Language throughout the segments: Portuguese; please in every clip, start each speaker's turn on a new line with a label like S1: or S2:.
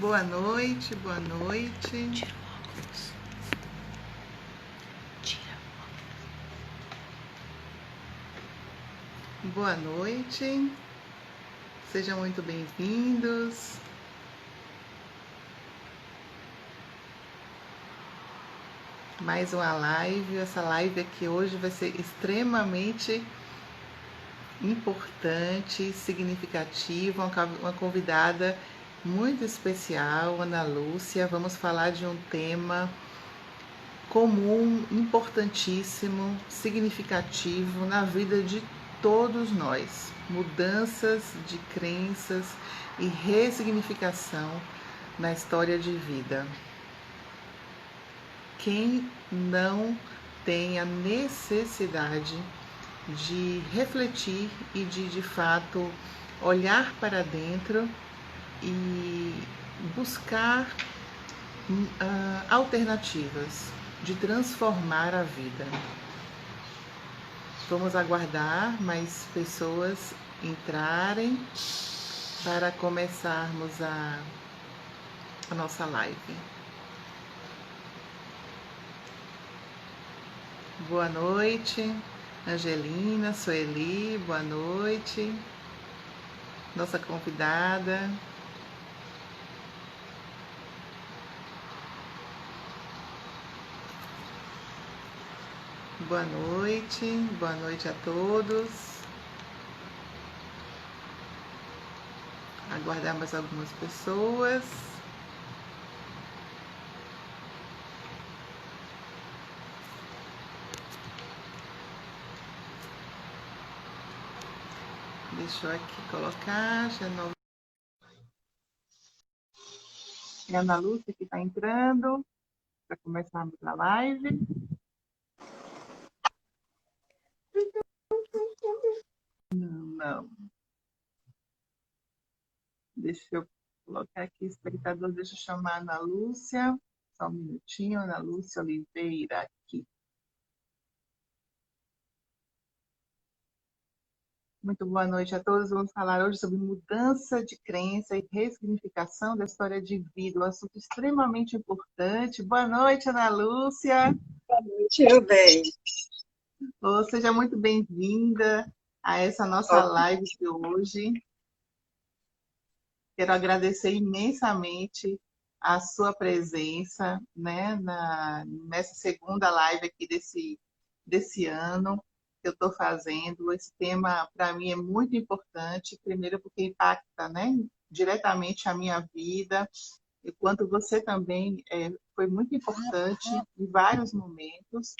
S1: Boa noite, boa noite.
S2: Tira o óculos. Tira o óculos.
S1: Boa noite. Sejam muito bem-vindos. Mais uma live. Essa live aqui hoje vai ser extremamente importante, significativa, uma convidada muito especial, Ana Lúcia. Vamos falar de um tema comum, importantíssimo, significativo na vida de todos nós. Mudanças de crenças e ressignificação na história de vida. Quem não tem a necessidade de refletir e de fato olhar para dentro e buscar alternativas de transformar a vida. Vamos aguardar mais pessoas entrarem para começarmos a nossa live. Boa noite, Angelina, Sueli, boa noite. Nossa convidada. Boa noite a todos. Aguardar mais algumas pessoas. Deixa eu aqui colocar. Ana Lúcia que está entrando para começarmos a live. Não. Deixa eu colocar aqui, espectador, deixa eu chamar a Ana Lúcia. Só um minutinho, Ana Lúcia Oliveira aqui. Muito boa noite a todos. Vamos falar hoje sobre mudança de crença e ressignificação da história de vida, um assunto extremamente importante. Boa noite, Ana Lúcia.
S3: Boa noite, meu bem.
S1: Seja muito bem-vinda a essa nossa live de hoje. Quero agradecer imensamente a sua presença, né, nessa segunda live aqui desse ano que eu estou fazendo. Esse tema, para mim, é muito importante, primeiro porque impacta, né, diretamente a minha vida, e quanto você também foi muito importante em vários momentos,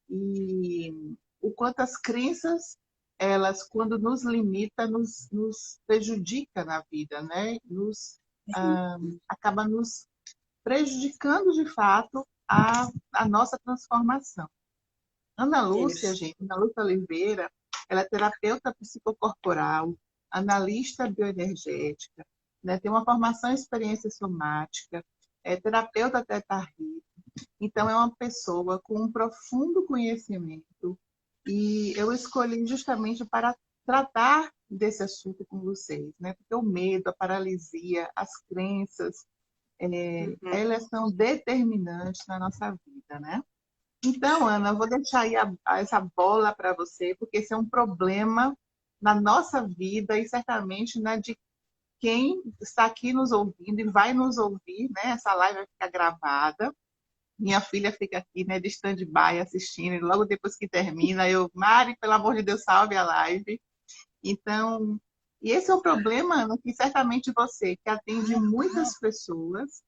S1: e o quanto as crenças, elas, quando nos limita, nos prejudica na vida, né? Acaba nos prejudicando, de fato, a nossa transformação. Ana Lúcia, gente, Ana Lúcia Oliveira, ela é terapeuta psicocorporal, analista bioenergética, né? Tem uma formação em experiência somática, é terapeuta Theta Healing. Então, é uma pessoa com um profundo conhecimento e eu escolhi justamente para tratar desse assunto com vocês, né? Porque o medo, a paralisia, as crenças, elas são determinantes na nossa vida, né? Então, Ana, eu vou deixar aí essa bola para você, porque esse é um problema na nossa vida e certamente na de quem está aqui nos ouvindo e vai nos ouvir, né? Essa live vai ficar gravada. Minha filha fica aqui, né, de stand-by assistindo, e logo depois que termina, Mari, pelo amor de Deus, salve a live. Então, e esse é o problema, Ana, que certamente você, que atende muitas pessoas,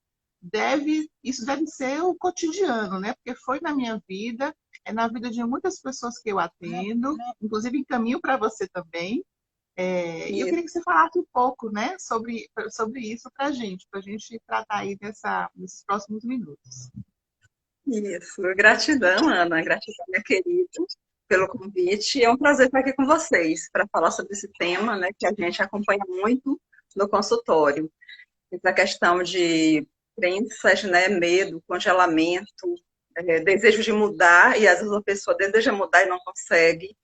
S1: isso deve ser o cotidiano, né? Porque foi na minha vida, é na vida de muitas pessoas que eu atendo, inclusive encaminho para você também. E eu queria que você falasse um pouco, né, sobre isso para a gente tratar aí nesses próximos minutos.
S3: Isso, gratidão, Ana, gratidão, minha querida, pelo convite. É um prazer estar aqui com vocês para falar sobre esse tema, né, que a gente acompanha muito no consultório. Essa questão de crenças, né, medo, congelamento, desejo de mudar, e às vezes a pessoa deseja mudar e não consegue.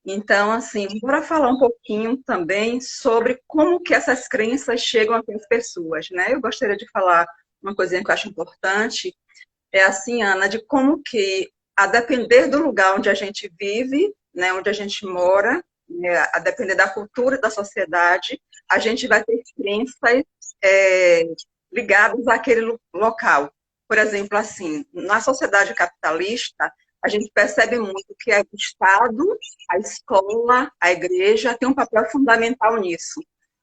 S3: Então, assim, bora falar um pouquinho também sobre como que essas crenças chegam até as pessoas, né? Eu gostaria de falar uma coisinha que eu acho importante, é assim, Ana, de como que, a depender do lugar onde a gente vive, né, onde a gente mora, né, a depender da cultura e da sociedade, a gente vai ter crenças é, ligadas àquele local. Por exemplo, assim, na sociedade capitalista, a gente percebe muito que o Estado, a escola, a igreja tem um papel fundamental nisso.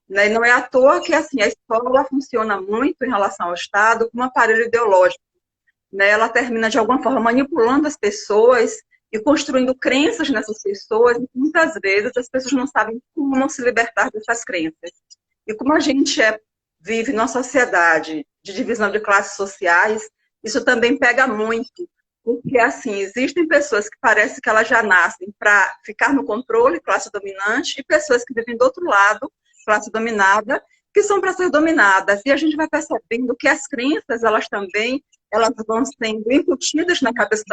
S3: Né? E não é à toa que assim, a escola funciona muito em relação ao Estado como um aparelho ideológico, né? Ela termina, de alguma forma, manipulando as pessoas e construindo crenças nessas pessoas, e muitas vezes as pessoas não sabem como se libertar dessas crenças. E como a gente vive numa sociedade de divisão de classes sociais, isso também pega muito, porque, assim, existem pessoas que parece que elas já nascem para ficar no controle, classe dominante, e pessoas que vivem do outro lado, classe dominada, que são para ser dominadas. E a gente vai percebendo que as crenças, elas vão sendo incutidas na cabeça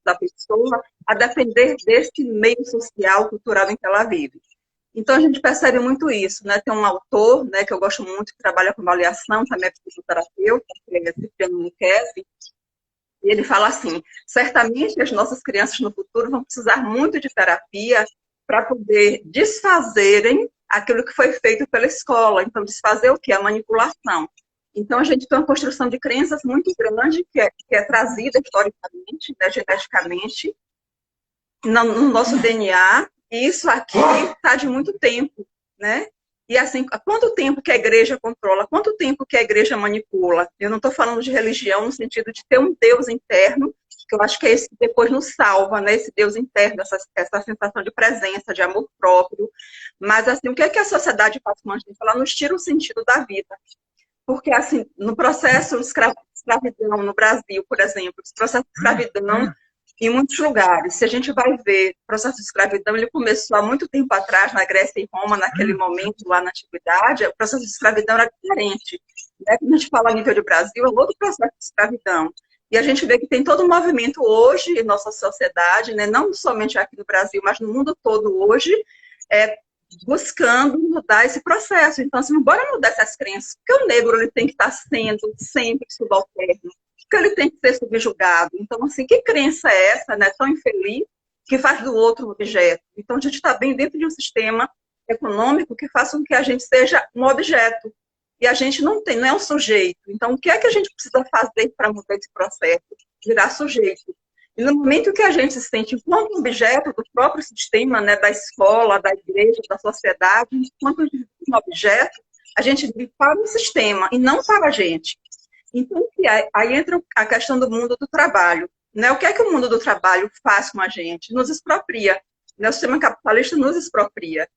S3: da pessoa, a depender desse meio social, cultural em que ela vive. Então, a gente percebe muito isso, né? Tem um autor, né, que eu gosto muito, que trabalha com avaliação, também é psicoterapeuta, que é Cipriano Muquezzi, e ele fala assim, certamente as nossas crianças no futuro vão precisar muito de terapia para poder desfazerem aquilo que foi feito pela escola. Então, desfazer o quê? A manipulação. Então, a gente tem uma construção de crenças muito grande, que é trazida historicamente, né, geneticamente, no nosso DNA, e isso aqui está de muito tempo, né? E assim, há quanto tempo que a igreja controla, quanto tempo que a igreja manipula? Eu não estou falando de religião no sentido de ter um Deus interno, que eu acho que é esse que depois nos salva, né? Esse Deus interno, essa sensação de presença, de amor próprio. Mas assim, o que é que a sociedade faz com a gente? Ela nos tira o sentido da vida. Porque assim, no processo de escravidão no Brasil, por exemplo, esse processo de escravidão em muitos lugares. Se a gente vai ver o processo de escravidão, ele começou há muito tempo atrás, na Grécia e Roma, naquele momento, lá na Antiguidade, o processo de escravidão era diferente. Né? Quando a gente fala a nível de Brasil, é outro processo de escravidão. E a gente vê que tem todo um movimento hoje em nossa sociedade, né? Não somente aqui no Brasil, mas no mundo todo hoje, buscando mudar esse processo. Então, assim, bora mudar essas crenças. Porque o negro ele tem que estar sendo sempre subalterno, que ele tem que ser subjugado. Então, assim, que crença é essa, né, tão infeliz, que faz do outro um objeto? Então, a gente está bem dentro de um sistema econômico que faça com que a gente seja um objeto. E a gente não é um sujeito. Então, o que é que a gente precisa fazer para mudar esse processo? Virar sujeito. E no momento que a gente se sente enquanto objeto do próprio sistema, né, da escola, da igreja, da sociedade, enquanto um objeto, a gente vive para o sistema e não para a gente. Então, aí entra a questão do mundo do trabalho. Né? O que é que o mundo do trabalho faz com a gente? Nos expropria. Né? O sistema capitalista nos expropria.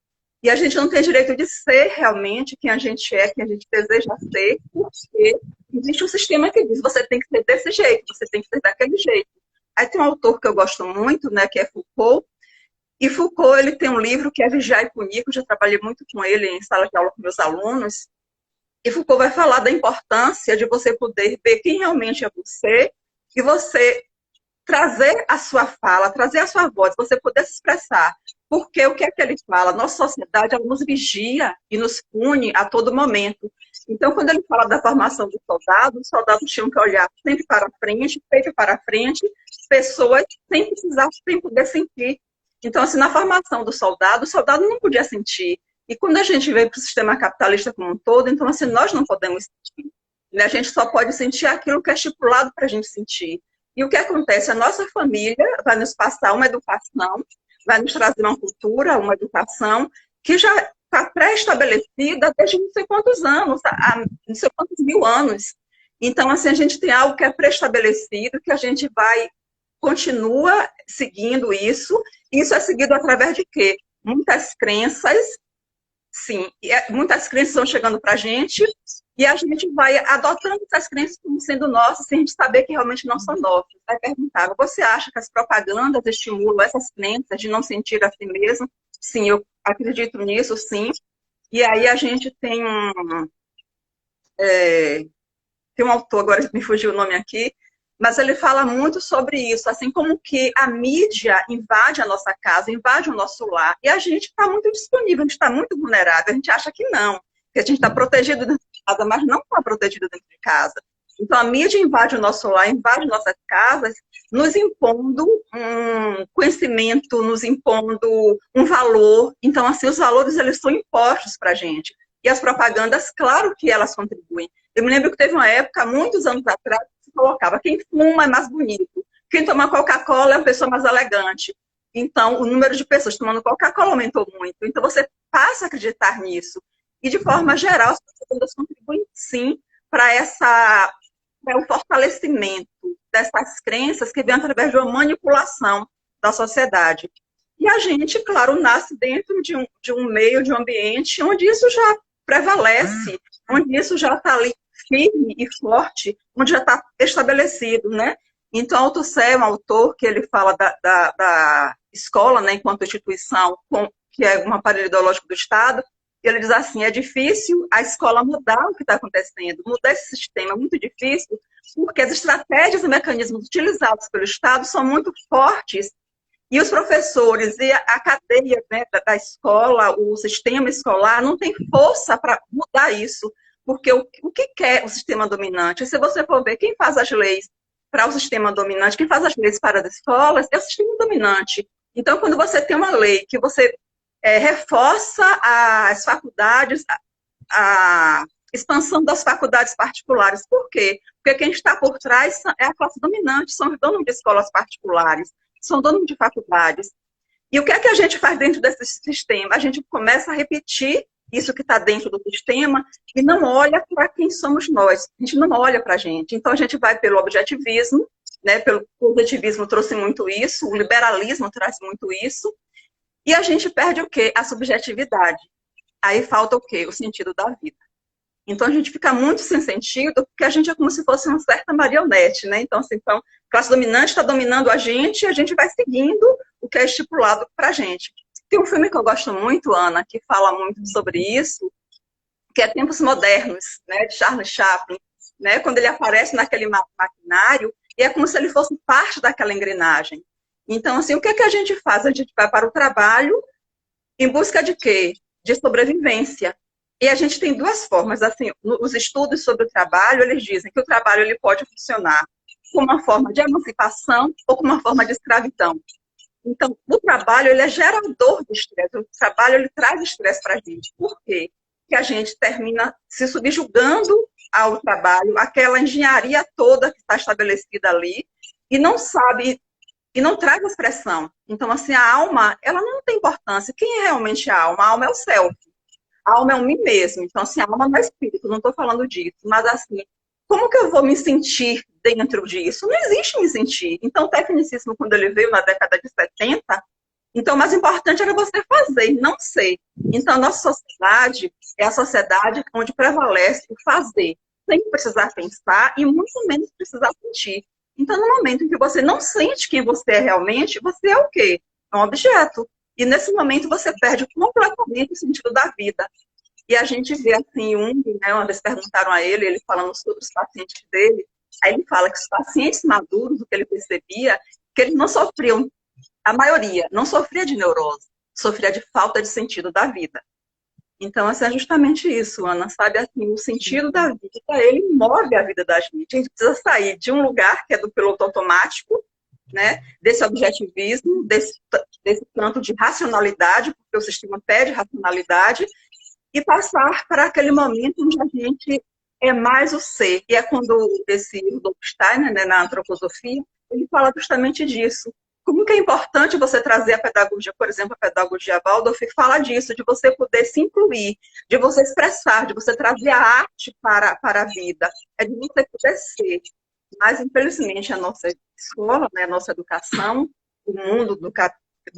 S3: E a gente não tem direito de ser realmente quem a gente é, quem a gente deseja ser, porque existe um sistema que diz você tem que ser desse jeito, você tem que ser daquele jeito. Aí tem um autor que eu gosto muito, né, que é Foucault, e Foucault ele tem um livro que é Vigiar e Punir, que eu já trabalhei muito com ele em sala de aula com meus alunos, e Foucault vai falar da importância de você poder ver quem realmente é você e você trazer a sua fala, trazer a sua voz, você poder se expressar. Porque o que é que ele fala? Nossa sociedade ela nos vigia e nos pune a todo momento. Então, quando ele fala da formação do soldado, os soldados tinham que olhar sempre para frente, peito para frente, pessoas sem precisar, sem poder sentir. Então, assim, na formação do soldado, o soldado não podia sentir. E quando a gente veio para o sistema capitalista como um todo, então, assim, nós não podemos sentir. Né? A gente só pode sentir aquilo que é estipulado para a gente sentir. E o que acontece? A nossa família vai nos passar uma educação, vai nos trazer uma cultura, uma educação que já está pré-estabelecida desde não sei quantos anos, há não sei quantos mil anos. Então, assim, a gente tem algo que é pré-estabelecido, que a gente continua seguindo isso. Isso é seguido através de quê? Muitas crenças, sim, muitas crenças estão chegando para a gente e a gente vai adotando essas crenças como sendo nossas, sem a gente saber que realmente não são nossas. Vai perguntar, você acha que as propagandas estimulam essas crenças de não sentir a si mesmo? Sim, eu acredito nisso, sim. E aí a gente tem um autor, agora me fugiu o nome aqui, mas ele fala muito sobre isso, assim como que a mídia invade a nossa casa, invade o nosso lar, e a gente está muito disponível, a gente está muito vulnerável, a gente acha que não, que a gente está protegido dentro de casa, mas não está protegido dentro de casa. Então, a mídia invade o nosso lar, invade nossas casas, nos impondo um conhecimento, nos impondo um valor. Então, assim, os valores, eles são impostos para a gente. E as propagandas, claro que elas contribuem. Eu me lembro que teve uma época, muitos anos atrás, que se colocava quem fuma é mais bonito, quem toma Coca-Cola é uma pessoa mais elegante. Então, o número de pessoas tomando Coca-Cola aumentou muito. Então, você passa a acreditar nisso. E, de forma geral, as propagandas contribuem, sim, para o fortalecimento dessas crenças que vêm através de uma manipulação da sociedade. E a gente, claro, nasce dentro de um meio, de um ambiente onde isso já prevalece, onde isso já está ali firme e forte, onde já está estabelecido, né? Então, Althusser é um autor que ele fala da escola, né, enquanto instituição, que é um aparelho ideológico do Estado. Ele diz assim, é difícil a escola mudar o que está acontecendo, mudar esse sistema é muito difícil, porque as estratégias e mecanismos utilizados pelo Estado são muito fortes, e os professores e a cadeia, né, da escola, o sistema escolar, não tem força para mudar isso, porque o que quer o sistema dominante? Se você for ver quem faz as leis para o sistema dominante, quem faz as leis para as escolas, é o sistema dominante. Então, quando você tem uma lei que você reforça as faculdades, a expansão das faculdades particulares. Por quê? Porque quem está por trás é a classe dominante, são os donos de escolas particulares, são donos de faculdades. E o que é que a gente faz dentro desse sistema? A gente começa a repetir isso que está dentro do sistema e não olha para quem somos nós. A gente não olha para a gente. Então, a gente vai pelo objetivismo, né? Pelo objetivismo trouxe muito isso, o liberalismo traz muito isso, e a gente perde o quê? A subjetividade. Aí falta o quê? O sentido da vida. Então, a gente fica muito sem sentido, porque a gente é como se fosse uma certa marionete, né? Então, assim, a classe dominante está dominando a gente e a gente vai seguindo o que é estipulado para a gente. Tem um filme que eu gosto muito, Ana, que fala muito sobre isso, que é Tempos Modernos, né, de Charles Chaplin, né? Quando ele aparece naquele maquinário, e é como se ele fosse parte daquela engrenagem. Então, assim, o que é que a gente faz? A gente vai para o trabalho em busca de quê? De sobrevivência. E a gente tem duas formas, assim, os estudos sobre o trabalho, eles dizem que o trabalho ele pode funcionar como uma forma de emancipação ou como uma forma de escravidão. Então, o trabalho, ele é gerador de estresse, o trabalho, ele traz estresse para a gente. Por quê? Porque a gente termina se subjugando ao trabalho, aquela engenharia toda que está estabelecida ali, e não sabe, e não traz expressão. Então, assim, a alma, ela não tem importância. Quem é realmente a alma? A alma é o self. A alma é o mim mesmo. Então, assim, a alma não é espírito, não estou falando disso. Mas, assim, como que eu vou me sentir dentro disso? Não existe me sentir. Então, o tecnicismo, quando ele veio na década de 70, então, o mais importante era você fazer, não ser. Então, a nossa sociedade é a sociedade onde prevalece o fazer, sem precisar pensar e muito menos precisar sentir. Então, no momento em que você não sente quem você é realmente, você é o quê? É um objeto. E nesse momento você perde completamente o sentido da vida. E a gente vê assim, né, uma vez perguntaram a ele falando sobre os pacientes dele, aí ele fala que os pacientes maduros, o que ele percebia, que eles não sofriam, a maioria, não sofria de neurose, sofria de falta de sentido da vida. Então, assim, é justamente isso, Ana, sabe? Assim, o sentido da vida, ele move a vida da gente. A gente precisa sair de um lugar que é do piloto automático, né? Desse objetivismo, desse tanto de racionalidade, porque o sistema pede racionalidade, e passar para aquele momento onde a gente é mais o ser. E é quando esse Rudolf Steiner, né, na antroposofia, ele fala justamente disso. Como que é importante você trazer a pedagogia, por exemplo, a pedagogia Waldorf, fala disso, de você poder se incluir, de você expressar, de você trazer a arte para a vida, é de você poder ser. Mas, infelizmente, a nossa escola, né, a nossa educação, o mundo do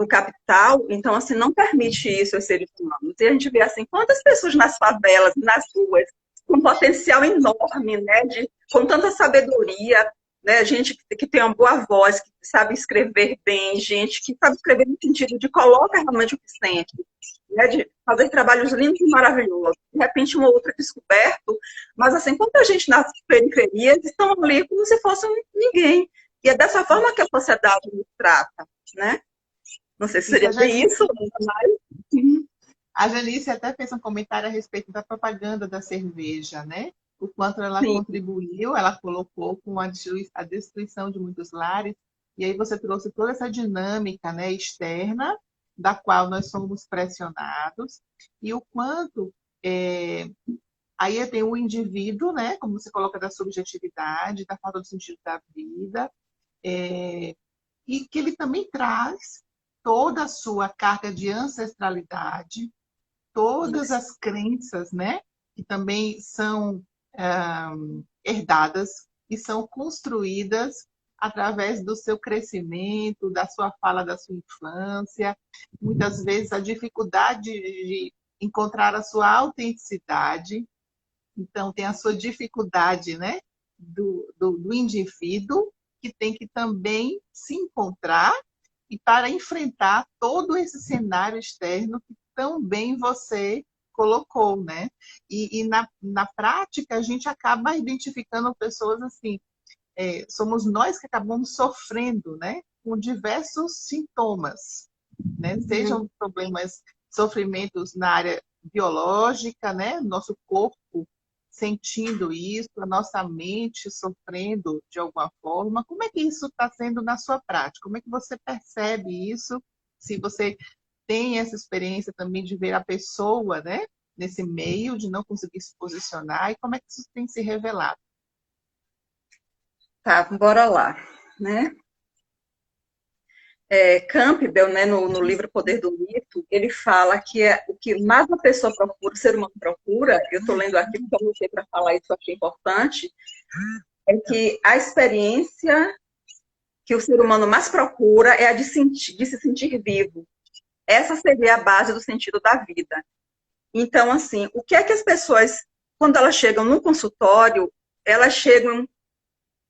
S3: capital, então, assim, não permite isso aos seres humanos. E a gente vê, assim, quantas pessoas nas favelas, nas ruas, com potencial enorme, né, com tanta sabedoria, né, gente que tem uma boa voz, que sabe escrever bem, gente que sabe escrever no sentido de coloca realmente o que sente, né, de fazer trabalhos lindos e maravilhosos. de repente um ou outro é descoberto, mas assim, quanta gente nas periferias estão ali como se fosse ninguém. E é dessa forma que a sociedade nos trata, né? Não sei se
S1: Isso,
S3: seria bem isso, mas...
S1: a Janice até fez um comentário a respeito da propaganda da cerveja, né? O quanto ela
S3: Sim,
S1: contribuiu, ela colocou com a destruição de muitos lares, e aí você trouxe toda essa dinâmica, né, externa, da qual nós somos pressionados, e o quanto aí tem o indivíduo, né, como você coloca, da subjetividade, da falta do sentido da vida, e que ele também traz toda a sua carga de ancestralidade, todas
S3: isso.
S1: as crenças, né, que também são herdadas e são construídas através do seu crescimento, da sua fala da sua infância, muitas vezes a dificuldade de encontrar a sua autenticidade, então tem a sua dificuldade, né, do indivíduo, que tem que também se encontrar e para enfrentar todo esse cenário externo que também você colocou, né? E na prática, a gente acaba identificando pessoas assim, somos nós que acabamos sofrendo, né? Com diversos sintomas, né? Sejam problemas, sofrimentos na área biológica, né? Nosso corpo sentindo isso, a nossa mente sofrendo de alguma forma. Como é que isso está sendo na sua prática? Como é que você percebe isso? Se você tem essa experiência também de ver a pessoa, né, nesse meio, de não conseguir se posicionar, e como é que isso tem se revelado?
S3: Tá, bora lá, né? Campbell, né, no livro Poder do Mito, ele fala que o que mais uma pessoa procura, o ser humano procura, eu estou lendo aqui porque eu não sei para falar isso, eu achei importante, é que a experiência que o ser humano mais procura é a de se sentir vivo. Essa seria a base do sentido da vida. Então, assim, o que é que as pessoas, quando elas chegam no consultório, elas chegam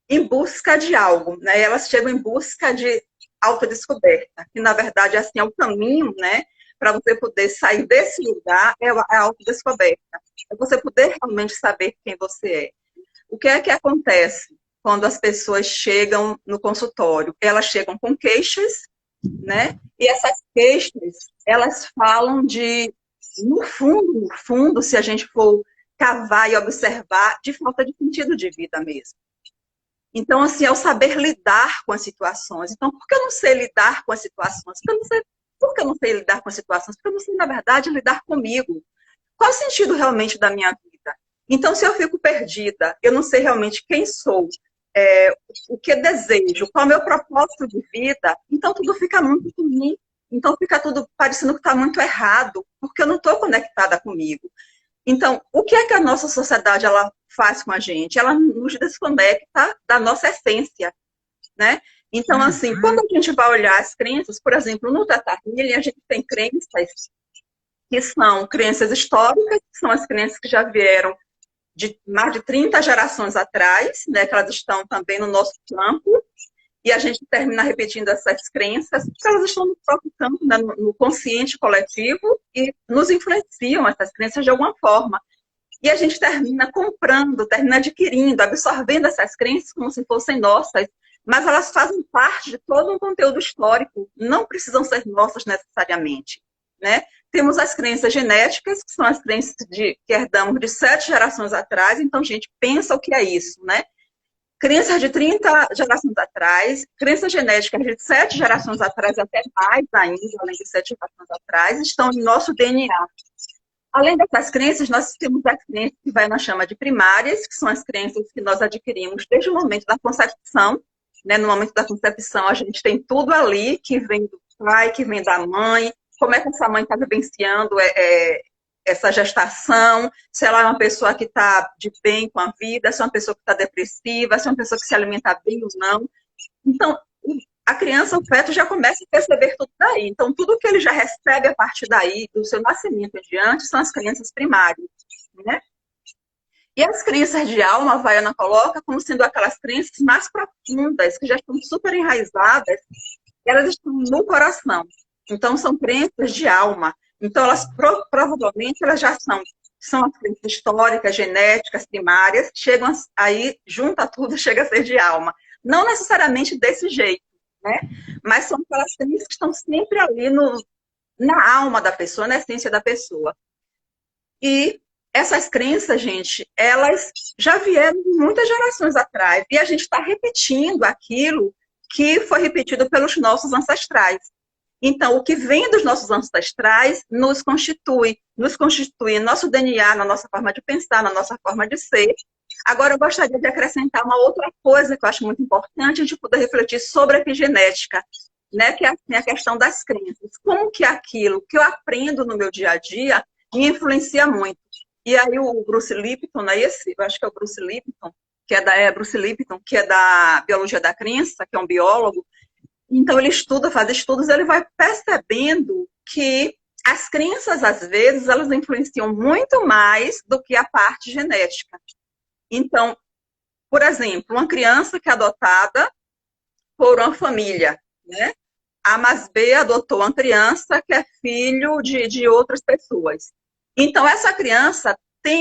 S3: em busca de algo, né? Elas chegam em busca de autodescoberta, que na verdade assim é o caminho, né, para você poder sair desse lugar, é a autodescoberta. É você poder realmente saber quem você é. O que é que acontece quando as pessoas chegam no consultório? Elas chegam com queixas, né? E essas queixas, elas falam de, no fundo, se a gente for cavar e observar, de falta de sentido de vida mesmo. Então, assim, é o saber lidar com as situações. Então, por que eu não sei lidar com as situações? Por que eu não sei lidar com as situações? Porque eu não sei, na verdade, lidar comigo. Qual o sentido realmente da minha vida? Então, se eu fico perdida, eu não sei realmente quem sou, o que desejo, qual é o meu propósito de vida, então tudo fica muito ruim. Então, fica tudo parecendo que está muito errado, porque eu não estou conectada comigo. Então, o que é que a nossa sociedade ela faz com a gente? Ela nos desconecta da nossa essência, né? Então, assim, quando a gente vai olhar as crenças, por exemplo, no Teta Healing, a gente tem crenças que são crenças históricas, que são as crenças que já vieram de mais de 30 gerações atrás, né? Que elas estão também no nosso campo, e a gente termina repetindo essas crenças, porque elas estão no próprio campo, né, no consciente coletivo, e nos influenciam essas crenças de alguma forma. E a gente termina comprando, termina adquirindo, absorvendo essas crenças como se fossem nossas, mas elas fazem parte de todo um conteúdo histórico, não precisam ser nossas necessariamente, né? Temos as crenças genéticas, que são as crenças que herdamos de 7 gerações atrás, então, gente, pensa o que é isso, né? Crenças de 30 gerações atrás, crenças genéticas de 7 gerações atrás, até mais ainda, além de 7 gerações atrás, estão no nosso DNA. Além dessas crenças, nós temos as crenças que nós chamamos de primárias, que são as crenças que nós adquirimos desde o momento da concepção. Né? No momento da concepção, a gente tem tudo ali, que vem do pai, que vem da mãe, como é que essa mãe está vivenciando essa gestação, se ela é uma pessoa que está de bem com a vida, se é uma pessoa que está depressiva, se é uma pessoa que se alimenta bem ou não. Então, a criança, o feto, já começa a perceber tudo daí. Então, tudo que ele já recebe a partir daí, do seu nascimento em diante, são as crenças primárias, né? E as crenças de alma, a Vaiana coloca como sendo aquelas crenças mais profundas, que já estão super enraizadas, elas estão no coração. Então, são crenças de alma. Então, elas provavelmente elas já são são as crenças históricas, genéticas, primárias, chegam aí, junta tudo, chega a ser de alma. Não necessariamente desse jeito, né? Mas são aquelas crenças que estão sempre ali na alma da pessoa, na essência da pessoa. E essas crenças, gente, elas já vieram de muitas gerações atrás. E a gente está repetindo aquilo que foi repetido pelos nossos ancestrais. Então, o que vem dos nossos ancestrais nos constitui em nosso DNA, na nossa forma de pensar, na nossa forma de ser. Agora, eu gostaria de acrescentar uma outra coisa que eu acho muito importante, a gente poder refletir sobre a epigenética, né? Que é assim, a questão das crenças. Como que aquilo que eu aprendo no meu dia a dia me influencia muito. E aí o Bruce Lipton, né, eu acho que é o Bruce Lipton, Bruce Lipton, que é da biologia da crença, que é um biólogo. Então ele faz estudos, ele vai percebendo que as crenças, às vezes, elas influenciam muito mais do que a parte genética. Então, por exemplo, uma criança que é adotada por uma família, né? A mais B adotou uma criança que é filho de outras pessoas. Então, essa criança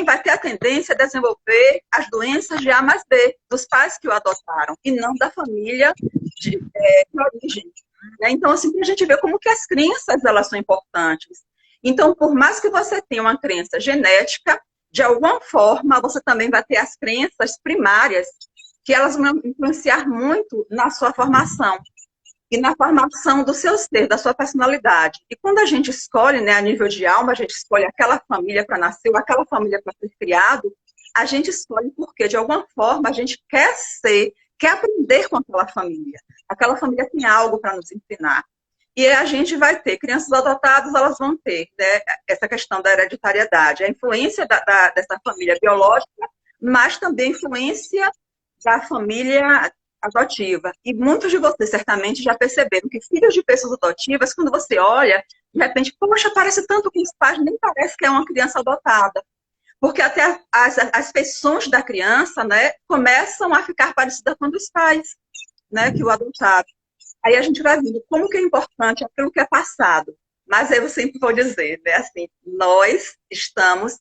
S3: vai ter a tendência a desenvolver as doenças de A mais B, dos pais que o adotaram, e não da família de origem. Né? Então, assim, para a gente ver como que as crenças elas são importantes. Então, por mais que você tenha uma crença genética, de alguma forma, você também vai ter as crenças primárias, que elas vão influenciar muito na sua formação e na formação do seu ser, da sua personalidade. E quando a gente escolhe, né, a nível de alma, a gente escolhe aquela família para nascer, ou aquela família para ser criado, a gente escolhe porque, de alguma forma, a gente quer aprender com aquela família. Aquela família tem algo para nos ensinar. E a gente vai ter, crianças adotadas, elas vão ter, né, essa questão da hereditariedade, a influência dessa família biológica, mas também a influência da família adotiva. E muitos de vocês certamente já perceberam que filhos de pessoas adotivas, quando você olha, de repente, poxa, parece tanto com os pais, nem parece que é uma criança adotada. Porque até as feições da criança, né, começam a ficar parecidas com os pais, né, que o adotaram. Aí a gente vai vendo como que é importante aquilo que é passado. Mas aí eu sempre vou dizer, né, assim, nós estamos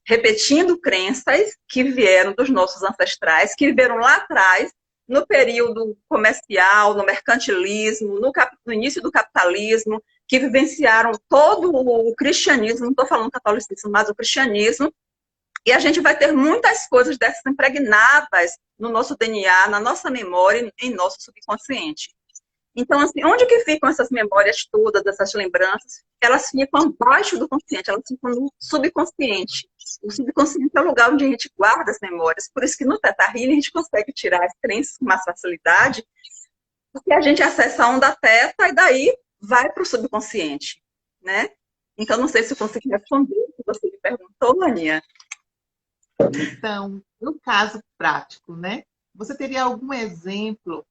S3: repetindo crenças que vieram dos nossos ancestrais, que viveram lá atrás, no período comercial, no mercantilismo, no início do capitalismo, que vivenciaram todo o cristianismo, não estou falando catolicismo, mas o cristianismo, e a gente vai ter muitas coisas dessas impregnadas no nosso DNA, na nossa memória, em nosso subconsciente. Então, assim, onde que ficam essas memórias todas, essas lembranças? Elas ficam abaixo do consciente, elas ficam no subconsciente. O subconsciente é o lugar onde a gente guarda as memórias. Por isso que no Theta Healing a gente consegue tirar as crenças com mais facilidade, porque a gente acessa a onda teta e daí vai para o subconsciente, né? Então, não sei se eu consegui responder o que você me perguntou, Aninha.
S1: Então, no caso prático, né? Você teria algum exemplo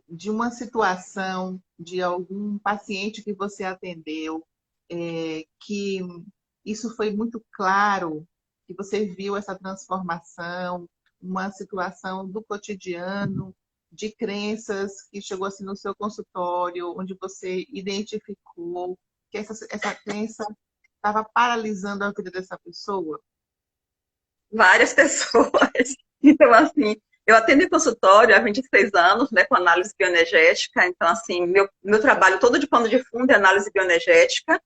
S1: de uma situação, de algum paciente que você atendeu, que isso foi muito claro, que você viu essa transformação, uma situação do cotidiano, de crenças que chegou assim no seu consultório, onde você identificou que essa crença estava paralisando a vida dessa pessoa?
S3: Várias pessoas. Então, assim, eu atendo em consultório há 26 anos, né, com análise bioenergética. Então, assim, meu trabalho todo de pano de fundo é análise bioenergética.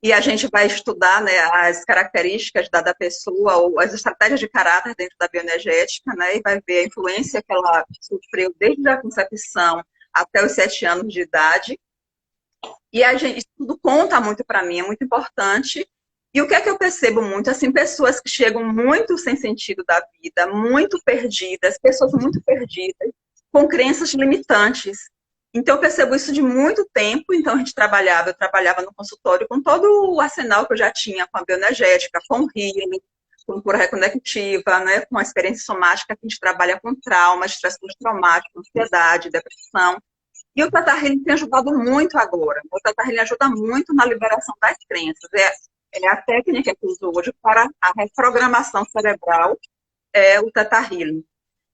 S3: E a gente vai estudar, né, as características da pessoa, ou as estratégias de caráter dentro da bioenergética, né, e vai ver a influência que ela sofreu desde a concepção até os 7 anos de idade. E isso tudo conta muito para mim, é muito importante. E o que é que eu percebo muito? Assim, pessoas que chegam muito sem sentido da vida, muito perdidas, pessoas muito perdidas, com crenças limitantes. Então, eu percebo isso de muito tempo. Então, eu trabalhava no consultório com todo o arsenal que eu já tinha, com a bioenergética, com o healing, com cura reconectiva, né, com a experiência somática, que a gente trabalha com trauma, estresse pós-traumático, ansiedade, depressão. E o Theta Healing tem ajudado muito agora. O Theta Healing ajuda muito na liberação das crenças. É a técnica que eu uso hoje para a reprogramação cerebral, o Theta Healing.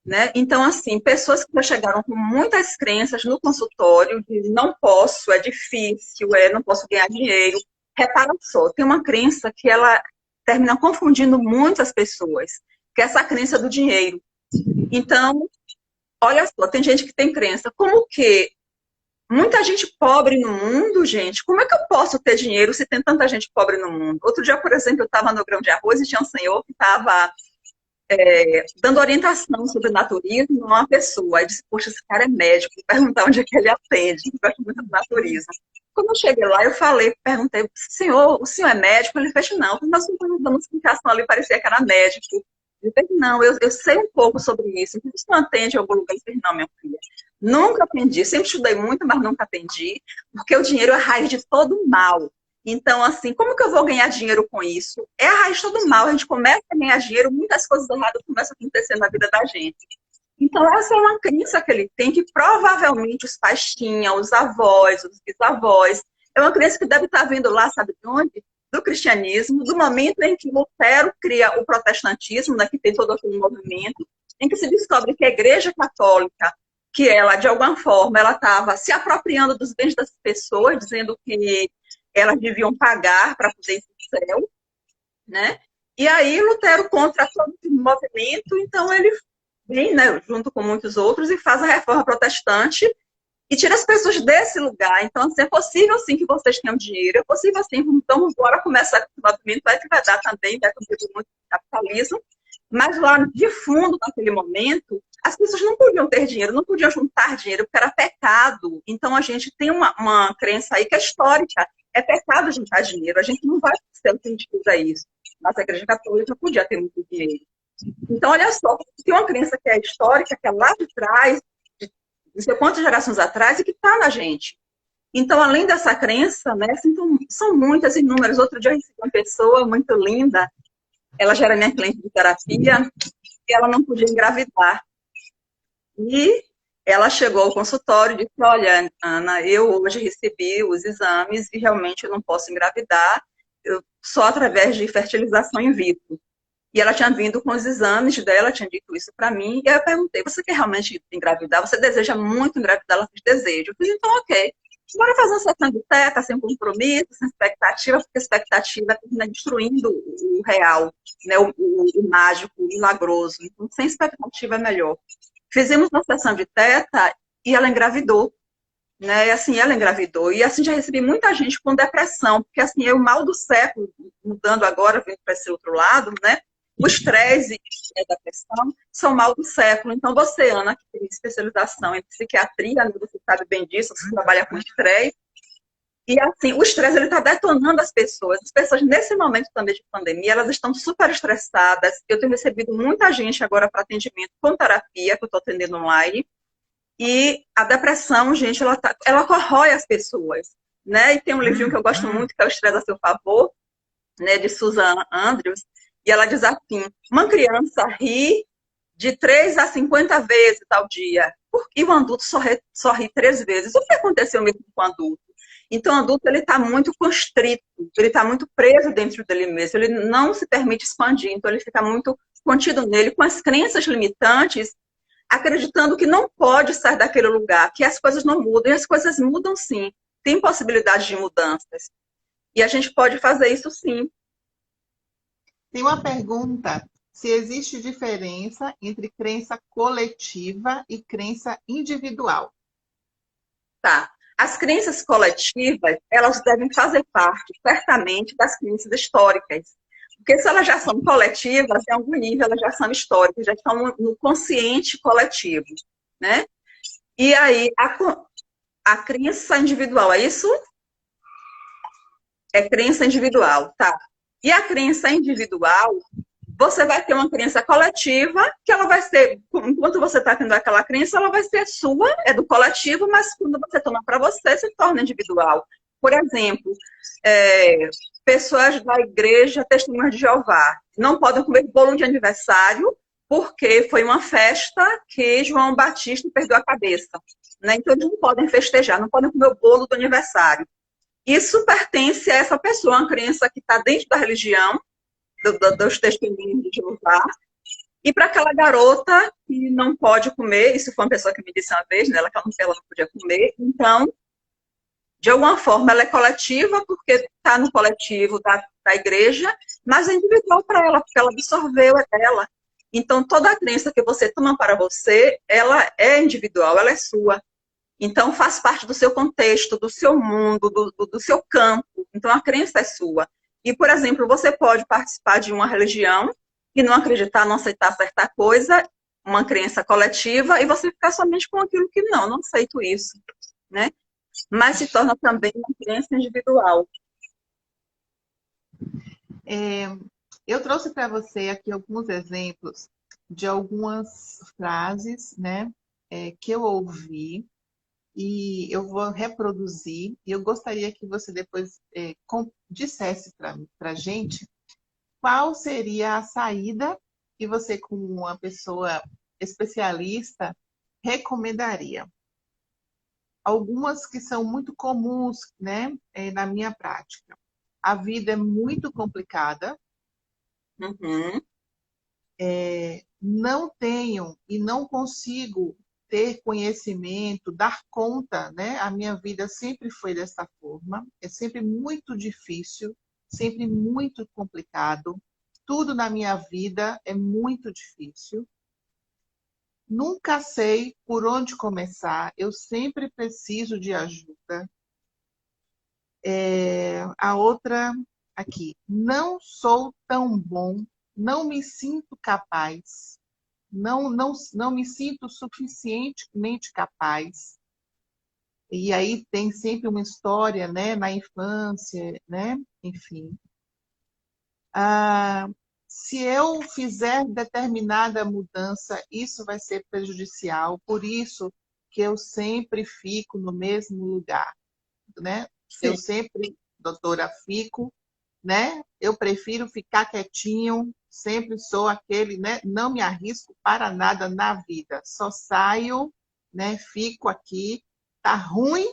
S3: Né? Então, assim, pessoas que já chegaram com muitas crenças no consultório, de não posso, é difícil, não posso ganhar dinheiro. Repara só, tem uma crença que ela termina confundindo muito as pessoas, que é essa crença do dinheiro. Então, olha só, tem gente que tem crença, como que muita gente pobre no mundo, gente, como é que eu posso ter dinheiro se tem tanta gente pobre no mundo? Outro dia, por exemplo, eu estava no Grão de Arroz e tinha um senhor que estava dando orientação sobre naturismo a uma pessoa. Aí disse, poxa, esse cara é médico, vou perguntar onde é que ele atende, eu gosto muito do naturismo. Quando eu cheguei lá, eu perguntei, senhor, o senhor é médico? Ele fez, não, nós não estamos dando explicação ali, parecia que era médico. Ele fez, não, eu sei um pouco sobre isso. Então, você não atende em algum lugar? Ele fez, não, minha filha. Nunca atendi, sempre estudei muito, mas nunca atendi, porque o dinheiro é a raiz de todo mal. Então, assim, como que eu vou ganhar dinheiro com isso? É a raiz de todo mal. A gente começa a ganhar dinheiro, muitas coisas erradas começam a acontecer na vida da gente. Então, essa é uma crença que ele tem, que provavelmente os pais tinham, os avós, os bisavós. É uma crença que deve estar vindo lá, sabe de onde? Do cristianismo, do momento em que Lutero cria o protestantismo, né, que tem todo aquele movimento, em que se descobre que a Igreja Católica, que ela, de alguma forma, ela estava se apropriando dos bens das pessoas, dizendo que elas deviam pagar para poder ir para o céu, né? E aí Lutero contra todo esse movimento, então ele vem, né, junto com muitos outros, e faz a reforma protestante e tira as pessoas desse lugar. Então, assim, é possível sim que vocês tenham dinheiro, é possível sim, então bora começar com esse movimento, vai que vai dar também, vai contribuir muito com o capitalismo, mas lá de fundo, naquele momento, as pessoas não podiam ter dinheiro, não podiam juntar dinheiro, porque era pecado. Então, a gente tem uma crença aí que é histórica, é pecado juntar dinheiro, a gente não vai ser o que a gente usa isso. Nossa Igreja Católica podia ter muito dinheiro. Então, olha só, tem uma crença que é histórica, que é lá de trás, de não sei quantas gerações atrás, e que está na gente. Então, além dessa crença, né, assim, são muitas, inúmeras. Outro dia eu recebi uma pessoa muito linda, ela já era minha cliente de terapia, e ela não podia engravidar. E ela chegou ao consultório e disse, olha, Ana, eu hoje recebi os exames e realmente eu não posso engravidar, só através de fertilização in vitro. E ela tinha vindo com os exames dela, tinha dito isso para mim, e aí eu perguntei, você quer realmente engravidar? Você deseja muito engravidar? Ela fez desejo. Eu falei, então ok, bora fazer uma sessão de teta, sem compromisso, sem expectativa, porque a expectativa termina destruindo o real, né, o mágico, o milagroso. Então, sem expectativa é melhor. Fizemos uma sessão de teta e ela engravidou. Né? E assim, ela engravidou. E assim, já recebi muita gente com depressão, porque assim, é o mal do século, mudando agora, vindo para esse outro lado, né? O estresse e a depressão são o mal do século. Então, você, Ana, que tem especialização em psiquiatria, né? Você sabe bem disso, você trabalha com estresse. E assim, o estresse ele está detonando as pessoas. As pessoas, nesse momento também de pandemia, elas estão super estressadas. Eu tenho recebido muita gente agora para atendimento com terapia, que eu estou atendendo online. E a depressão, gente, ela corrói as pessoas. Né? E tem um livrinho que eu gosto muito, que é O Estresse a Seu Favor, né, de Susan Andrews. E ela diz assim, uma criança ri de 3 a 50 vezes ao dia. E o adulto só ri 3 vezes. O que aconteceu mesmo com o adulto? Então, o adulto está muito constrito, ele está muito preso dentro dele mesmo, ele não se permite expandir, então ele fica muito contido nele, com as crenças limitantes, acreditando que não pode sair daquele lugar, que as coisas não mudam, e as coisas mudam sim, tem possibilidade de mudanças. E a gente pode fazer isso sim.
S1: Tem uma pergunta, se existe diferença entre crença coletiva e crença individual.
S3: Tá. As crenças coletivas, elas devem fazer parte, certamente, das crenças históricas. Porque se elas já são coletivas, em algum nível elas já são históricas, já estão no consciente coletivo, né? E aí, a crença individual, é isso? É crença individual, tá. E a crença individual, você vai ter uma crença coletiva, que ela vai ser, enquanto você está tendo aquela crença, ela vai ser sua, é do coletivo, mas quando você toma para você, se torna individual. Por exemplo, pessoas da igreja Testemunhas de Jeová não podem comer bolo de aniversário porque foi uma festa que João Batista perdeu a cabeça. Né? Então, eles não podem festejar, não podem comer o bolo do aniversário. Isso pertence a essa pessoa, uma crença que está dentro da religião, dos testemunhos de Jeová, e para aquela garota que não pode comer, isso foi uma pessoa que me disse uma vez, né, que ela não podia comer, então, de alguma forma, ela é coletiva, porque está no coletivo da igreja, mas é individual para ela, porque ela absorveu, é dela. Então, toda a crença que você toma para você, ela é individual, ela é sua. Então, faz parte do seu contexto, do seu mundo, do seu campo. Então, a crença é sua. E, por exemplo, você pode participar de uma religião e não acreditar, não aceitar certa coisa, uma crença coletiva, e você ficar somente com aquilo que não aceito isso, né? Mas se torna também uma crença individual.
S1: Eu trouxe para você aqui alguns exemplos de algumas frases, né, que eu ouvi e eu vou reproduzir. E eu gostaria que você depois dissesse para a gente qual seria a saída que você, como uma pessoa especialista, recomendaria. Algumas que são muito comuns, né, na minha prática. A vida é muito complicada.
S3: Uhum.
S1: Não tenho e não consigo ter conhecimento, dar conta, né? A minha vida sempre foi dessa forma. É sempre muito difícil, sempre muito complicado. Tudo na minha vida é muito difícil. Nunca sei por onde começar. Eu sempre preciso de ajuda. A outra aqui. Não sou tão bom. Não me sinto capaz. Não me sinto suficientemente capaz. E aí tem sempre uma história, né, na infância, né? Enfim. Se eu fizer determinada mudança, isso vai ser prejudicial. Por isso que eu sempre fico no mesmo lugar, né?
S3: Sim.
S1: Eu sempre, doutora, fico, né? Eu prefiro ficar quietinho, sempre sou aquele, né? Não me arrisco para nada na vida. Só saio, né? Fico aqui. Tá ruim,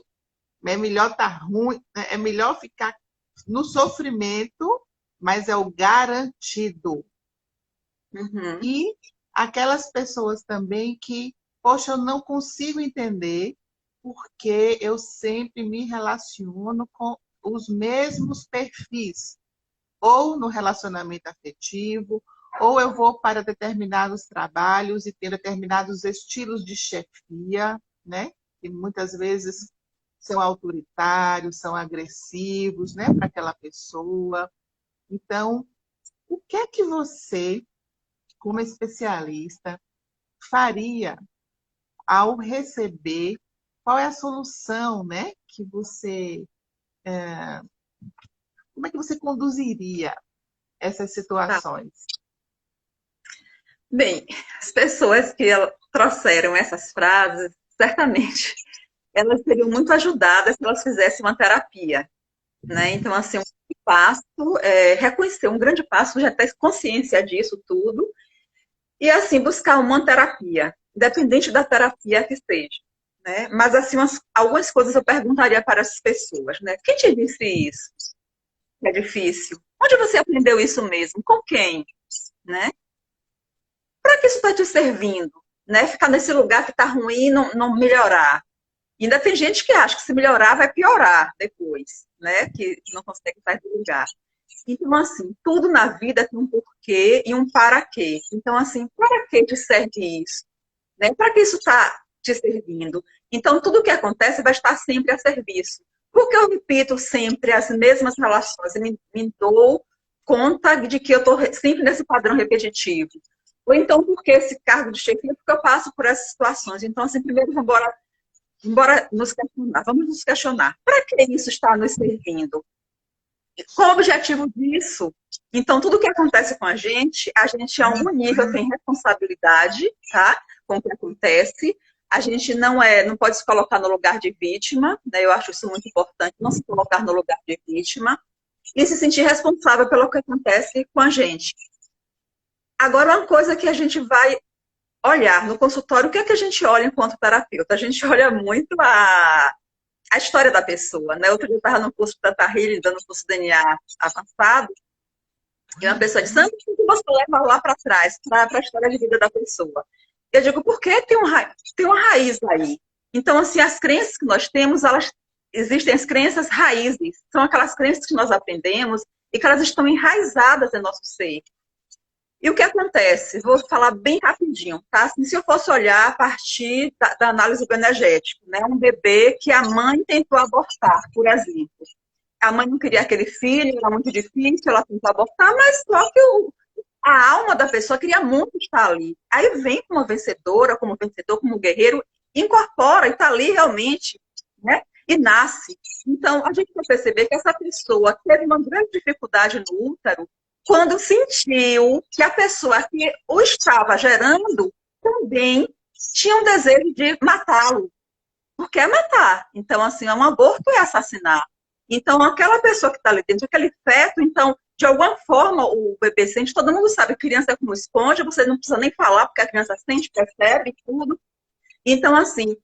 S1: é melhor tá ruim, é melhor ficar no sofrimento, mas é o garantido.
S3: Uhum.
S1: E aquelas pessoas também que, poxa, eu não consigo entender porque eu sempre me relaciono com os mesmos perfis, ou no relacionamento afetivo, ou eu vou para determinados trabalhos e tenho determinados estilos de chefia, né? Que muitas vezes são autoritários, são agressivos, né, para aquela pessoa. Então, o que é que você, como especialista, faria ao receber? Qual é a solução, né, que você... como é que você conduziria essas
S3: Tá.
S1: situações?
S3: Bem, as pessoas que trouxeram essas frases, certamente, elas seriam muito ajudadas se elas fizessem uma terapia, né? Então, assim, um passo, reconhecer um grande passo, já ter consciência disso tudo, e, assim, buscar uma terapia, independente da terapia que seja, né? Mas, assim, algumas coisas eu perguntaria para essas pessoas, né? Quem te disse isso? É difícil. Onde você aprendeu isso mesmo? Com quem? Né? Para que isso está te servindo? Né? Ficar nesse lugar que está ruim e não melhorar. E ainda tem gente que acha que se melhorar vai piorar depois, né? Que não consegue sair do lugar. Então, assim, tudo na vida tem um porquê e um para quê. Então, assim, para que te serve isso? Né? Para que isso está te servindo? Então, tudo que acontece vai estar sempre a serviço. Porque eu repito sempre as mesmas relações e me dou conta de que eu estou sempre nesse padrão repetitivo. Ou então, porque esse cargo de chefia, porque eu passo por essas situações. Então, assim, primeiro, embora nos questionar, vamos nos questionar. Para que isso está nos servindo? Qual o objetivo disso? Então, tudo que acontece com a gente a algum nível tem responsabilidade, tá? Com o que acontece. A gente não pode se colocar no lugar de vítima, né? Eu acho isso muito importante, não se colocar no lugar de vítima e se sentir responsável pelo que acontece com a gente. Agora, uma coisa que a gente vai olhar no consultório, o que é que a gente olha enquanto terapeuta? A gente olha muito a história da pessoa, né? Outro dia eu estava no curso da Tahiri, dando curso de DNA avançado, e uma pessoa disse, o que você leva lá para trás, para a história de vida da pessoa? Eu digo, porque tem uma raiz aí. Então, assim, as crenças que nós temos, existem as crenças raízes, são aquelas crenças que nós aprendemos e que elas estão enraizadas em nosso ser. E o que acontece? Vou falar bem rapidinho, tá? Assim, se eu fosse olhar a partir da análise bioenergética, né? Um bebê que a mãe tentou abortar, por exemplo. A mãe não queria aquele filho, era muito difícil, ela tentou abortar, mas só que a alma da pessoa queria muito estar ali. Aí vem como vencedora, como vencedor, como guerreiro, incorpora e está ali realmente, né? E nasce. Então, a gente vai perceber que essa pessoa teve uma grande dificuldade no útero quando sentiu que a pessoa que o estava gerando também tinha um desejo de matá-lo. Porque é matar. Então, assim, um aborto é assassinar. Então, aquela pessoa que está ali dentro, aquele feto, então, de alguma forma, o bebê sente, todo mundo sabe, criança é como esponja, você não precisa nem falar, porque a criança sente, percebe tudo. Então, assim,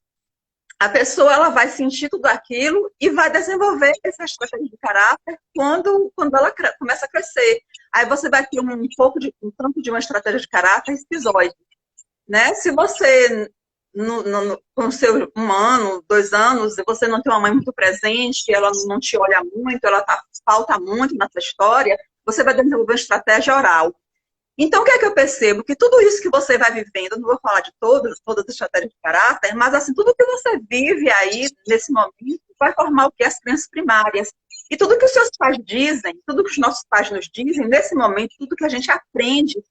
S3: a pessoa ela vai sentir tudo aquilo e vai desenvolver essa estratégia de caráter quando ela começa a crescer. Aí você vai ter um tanto de uma estratégia de caráter esquizoide, né? Se você, com seu 1 ano, 2 anos, você não tem uma mãe muito presente, ela não te olha muito, ela falta muito nessa história, você vai desenvolver uma estratégia oral. Então, o que é que eu percebo? Que tudo isso que você vai vivendo, não vou falar de todas as estratégias de caráter, mas assim, tudo que você vive aí, nesse momento, vai formar o que? As crenças primárias. E tudo que os seus pais dizem, tudo que os nossos pais nos dizem, nesse momento, tudo que a gente aprende,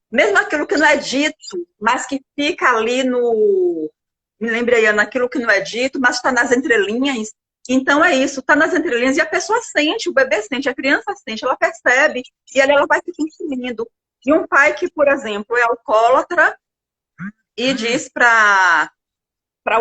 S3: mesmo aquilo que não é dito, mas que fica ali me lembrei, naquilo que não é dito, mas está nas entrelinhas. Então é isso, está nas entrelinhas e a pessoa sente, o bebê sente, a criança sente, ela percebe, e ali ela vai se construindo. E um pai que, por exemplo, é alcoólatra e diz para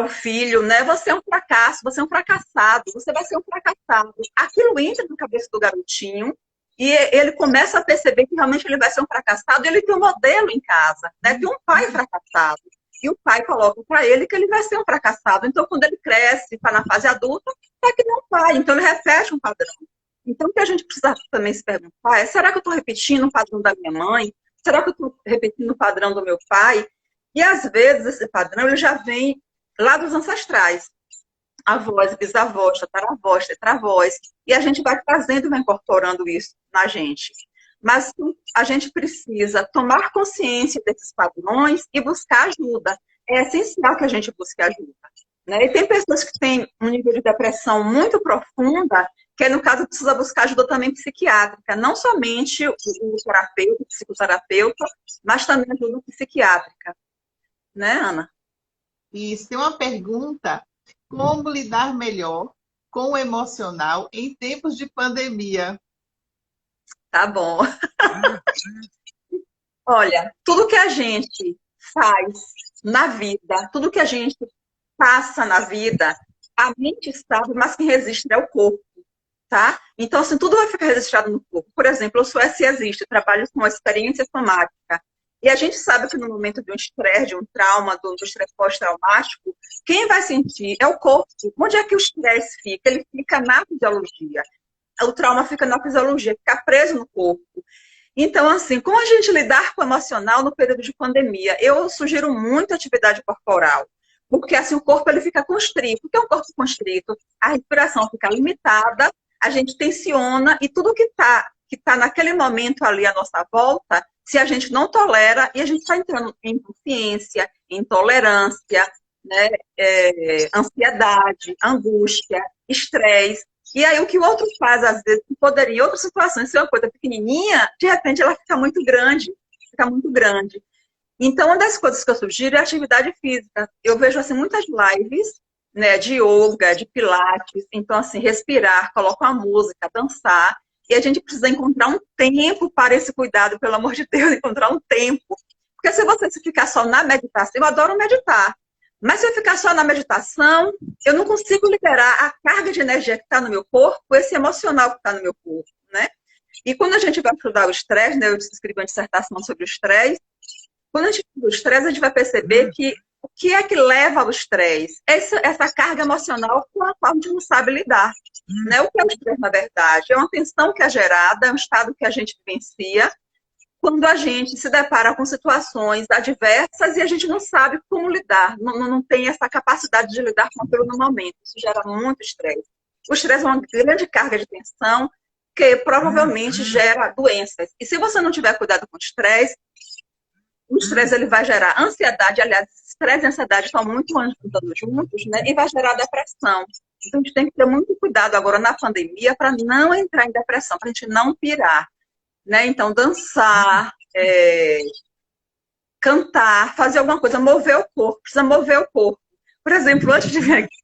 S3: o filho, né, você é um fracasso, você é um fracassado, você vai ser um fracassado. Aquilo entra na cabeça do garotinho e ele começa a perceber que realmente ele vai ser um fracassado e ele tem um modelo em casa, né, tem um pai fracassado. E o pai coloca para ele que ele vai ser um fracassado. Então, quando ele cresce, está na fase adulta, é que não vai. Então, ele repete um padrão. Então, o que a gente precisa também se perguntar é, será que eu estou repetindo o padrão da minha mãe? Será que eu estou repetindo o padrão do meu pai? E, às vezes, esse padrão ele já vem lá dos ancestrais. Avós, bisavós, tataravós, tetravós. E a gente vai trazendo e vai incorporando isso na gente. Mas a gente precisa tomar consciência desses padrões e buscar ajuda. É essencial que a gente busque ajuda, né? E tem pessoas que têm um nível de depressão muito profunda, que no caso precisa buscar ajuda também psiquiátrica, não somente o terapeuta, o psicoterapeuta, mas também ajuda psiquiátrica. Né, Ana?
S1: Isso, tem uma pergunta: como lidar melhor com o emocional em tempos de pandemia?
S3: Tá bom. Olha, tudo que a gente faz na vida, tudo que a gente passa na vida, a mente sabe, mas quem resiste é o corpo, tá? Então, assim, tudo vai ficar registrado no corpo. Por exemplo, eu sou SESista, trabalho com experiência somática. E a gente sabe que no momento de um estresse, de um trauma, do estresse pós-traumático, quem vai sentir é o corpo. Onde é que o estresse fica? Ele fica na fisiologia. O trauma fica na fisiologia, fica preso no corpo. Então, assim, como a gente lidar com o emocional no período de pandemia? Eu sugiro muito atividade corporal, porque assim o corpo ele fica constrito. O que é um corpo constrito? A respiração fica limitada, a gente tensiona e tudo que tá naquele momento ali à nossa volta, se a gente não tolera, e a gente está entrando em impaciência, intolerância, né, ansiedade, angústia, estresse. E aí o que o outro faz, às vezes, que poderia, em outras situações, ser uma coisa pequenininha, de repente ela fica muito grande, fica muito grande. Então, uma das coisas que eu sugiro é a atividade física. Eu vejo, assim, muitas lives, né, de yoga, de pilates. Então, assim, respirar, colocar uma música, dançar. E a gente precisa encontrar um tempo para esse cuidado, pelo amor de Deus, encontrar um tempo. Porque se você ficar só na meditação, eu adoro meditar. Mas se eu ficar só na meditação, eu não consigo liberar a carga de energia que está no meu corpo, esse emocional que está no meu corpo, né? E quando a gente vai estudar o estresse, né, eu escrevi uma dissertação sobre o estresse, quando a gente estuda o estresse, a gente vai perceber que o que é que leva ao estresse? Essa carga emocional com a qual a gente não sabe lidar. Né? O que é o estresse, na verdade? É uma tensão que é gerada, é um estado que a gente vivencia, quando a gente se depara com situações adversas e a gente não sabe como lidar, não tem essa capacidade de lidar com aquilo no momento. Isso gera muito estresse. O estresse é uma grande carga de tensão porque provavelmente gera doenças. E se você não tiver cuidado com o estresse ele vai gerar ansiedade, aliás, estresse e ansiedade estão muito andando juntos, né? E vai gerar depressão. Então, a gente tem que ter muito cuidado agora na pandemia para não entrar em depressão, para a gente não pirar, né? Então, dançar, cantar, fazer alguma coisa, mover o corpo, precisa mover o corpo. Por exemplo, antes de vir aqui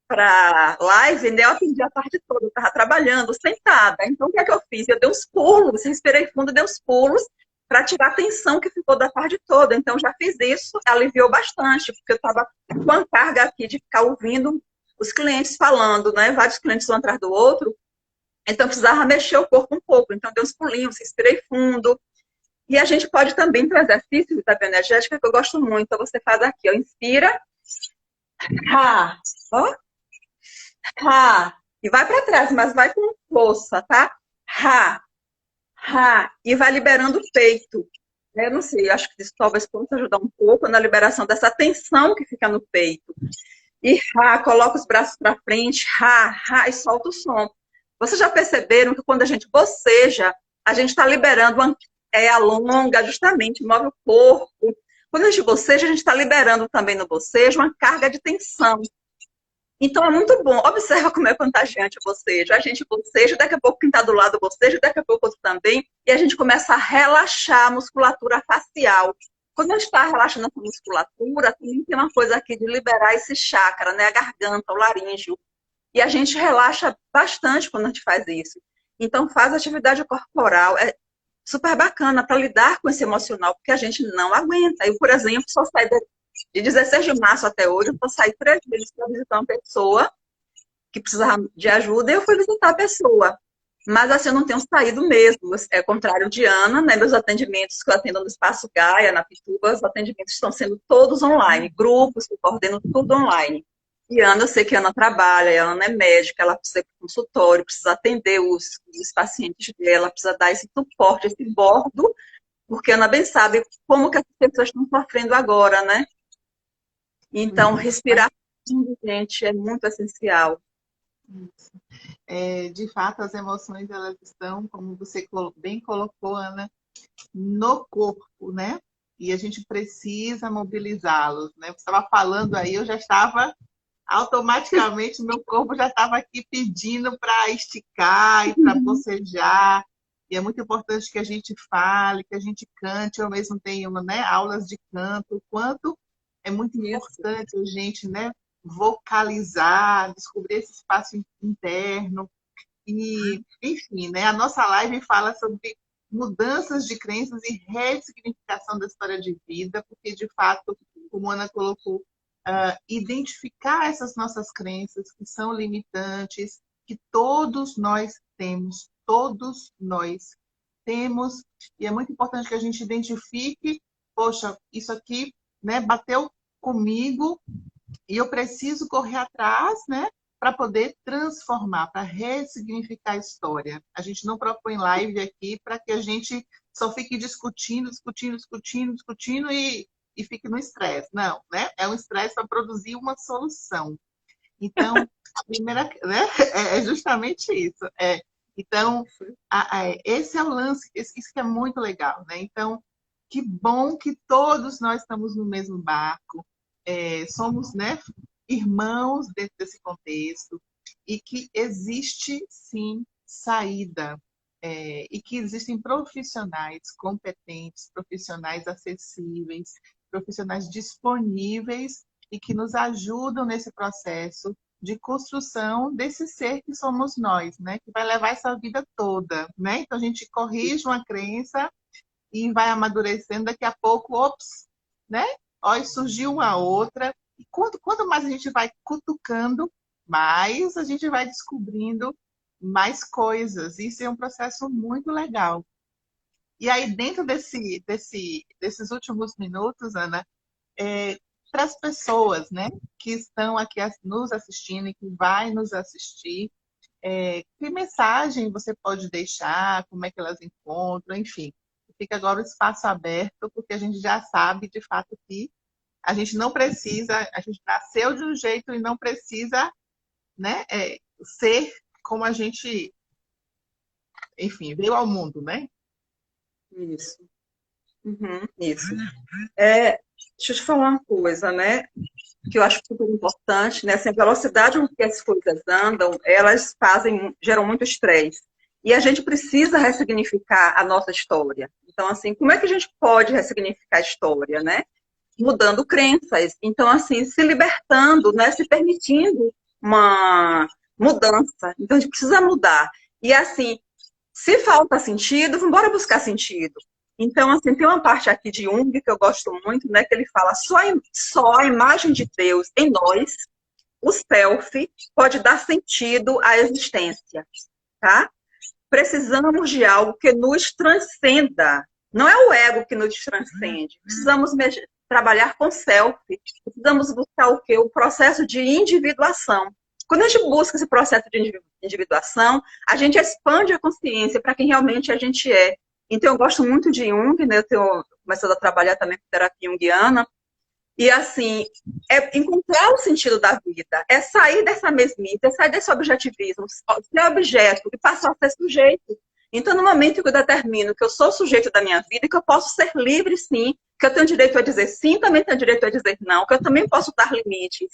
S3: para live, né, eu atendi a tarde toda, eu estava trabalhando, sentada. Então, o que é que eu fiz? Eu dei uns pulos, respirei fundo, dei uns pulos para tirar a tensão que ficou da tarde toda. Então, já fiz isso, aliviou bastante, porque eu estava com a carga aqui de ficar ouvindo os clientes falando, né? Vários clientes um atrás do outro. Então, eu precisava mexer o corpo um pouco. Então, dei uns pulinhos, respirei fundo. E a gente pode também ter exercícios da bioenergética que eu gosto muito. Então, você faz aqui, ó, inspira, ó, e vai para trás, mas vai com força, tá? E vai liberando o peito. Eu não sei, acho que isso talvez possa ajudar um pouco na liberação dessa tensão que fica no peito. E coloca os braços para frente, e solta o som. Vocês já perceberam que quando a gente boceja, a gente está liberando, alonga, justamente, move o corpo. Quando a gente boceja, a gente está liberando também no bocejo uma carga de tensão. Então, é muito bom. Observa como é contagiante o bocejo. A gente boceja, daqui a pouco quem está do lado boceja, daqui a pouco outro também, e a gente começa a relaxar a musculatura facial. Quando a gente está relaxando essa musculatura, tem uma coisa aqui de liberar esse chakra, né? A garganta, o laríngeo. E a gente relaxa bastante quando a gente faz isso. Então, faz atividade corporal. É super bacana para lidar com esse emocional, porque a gente não aguenta. Eu, por exemplo, só saí de 16 de março até hoje, eu saí 3 vezes para visitar uma pessoa que precisava de ajuda e eu fui visitar a pessoa. Mas assim, eu não tenho saído mesmo. É contrário de Ana, né? Meus atendimentos que eu atendo no Espaço Gaia, na Pituba, os atendimentos estão sendo todos online. Grupos que eu coordeno tudo online. E Ana, eu sei que Ana trabalha, ela é médica, ela precisa ir para o consultório, precisa atender os pacientes dela, precisa dar esse suporte, esse bordo, porque Ana bem sabe como que as pessoas estão sofrendo agora, né? Então, respirar fundo, gente, é muito essencial.
S1: De fato, as emoções, elas estão, como você bem colocou, Ana, no corpo, né? E a gente precisa mobilizá-los, né? Você estava falando aí, eu já estava, automaticamente, meu corpo já estava aqui pedindo para esticar e para bocejar. E é muito importante que a gente fale, que a gente cante. Eu mesmo tenho, né, aulas de canto, o quanto é muito importante a gente, né, vocalizar, descobrir esse espaço interno. E, enfim, né, a nossa live fala sobre mudanças de crenças e ressignificação da história de vida, porque, de fato, como a Ana colocou, identificar essas nossas crenças que são limitantes, que todos nós temos, e é muito importante que a gente identifique, poxa, isso aqui, né, bateu comigo e eu preciso correr atrás, né, para poder transformar, para ressignificar a história. A gente não propõe live aqui para que a gente só fique discutindo e fique no estresse. Não, né? É um estresse para produzir uma solução. Então, a primeira, né, é justamente isso. Então, esse é o lance, isso que é muito legal, né? Então, que bom que todos nós estamos no mesmo barco, somos, né, irmãos dentro desse contexto, e que existe, sim, saída, e que existem profissionais competentes, profissionais acessíveis, profissionais disponíveis e que nos ajudam nesse processo de construção desse ser que somos nós, né? Que vai levar essa vida toda, né? Então a gente corrige uma crença e vai amadurecendo, daqui a pouco, ops, né? Ó, surgiu uma outra. E quanto mais a gente vai cutucando, mais a gente vai descobrindo mais coisas. Isso é um processo muito legal. E aí, dentro desses últimos minutos, Ana, para as pessoas, né, que estão aqui nos assistindo e que vai nos assistir, que mensagem você pode deixar, como é que elas encontram, enfim. Fica agora o espaço aberto, porque a gente já sabe, de fato, que a gente não precisa, a gente nasceu de um jeito e não precisa, né, ser como a gente enfim, veio ao mundo, né?
S3: Isso. Isso. É, deixa eu te falar uma coisa, né? Que eu acho super importante, né? Assim, a velocidade com que as coisas andam, elas geram muito estresse. E a gente precisa ressignificar a nossa história. Então, assim, como é que a gente pode ressignificar a história, né? Mudando crenças. Então, assim, se libertando, né? Se permitindo uma mudança. Então, a gente precisa mudar. E, assim, se falta sentido, vamos embora buscar sentido. Então, assim, tem uma parte aqui de Jung que eu gosto muito, né? Que ele fala só a imagem de Deus em nós, o self, pode dar sentido à existência, tá? Precisamos de algo que nos transcenda. Não é o ego que nos transcende. Precisamos trabalhar com self. Precisamos buscar o quê? O processo de individuação. Quando a gente busca esse processo de individuação, a gente expande a consciência para quem realmente a gente é. Então, eu gosto muito de Jung, né? Eu tenho começado a trabalhar também com terapia junguiana. E, assim, é encontrar o sentido da vida. É sair dessa mesmice, é sair desse objetivismo. Ser objeto e passar a ser sujeito. Então, no momento que eu determino que eu sou sujeito da minha vida, que eu posso ser livre, sim, que eu tenho direito a dizer sim, também tenho direito a dizer não, que eu também posso dar limites,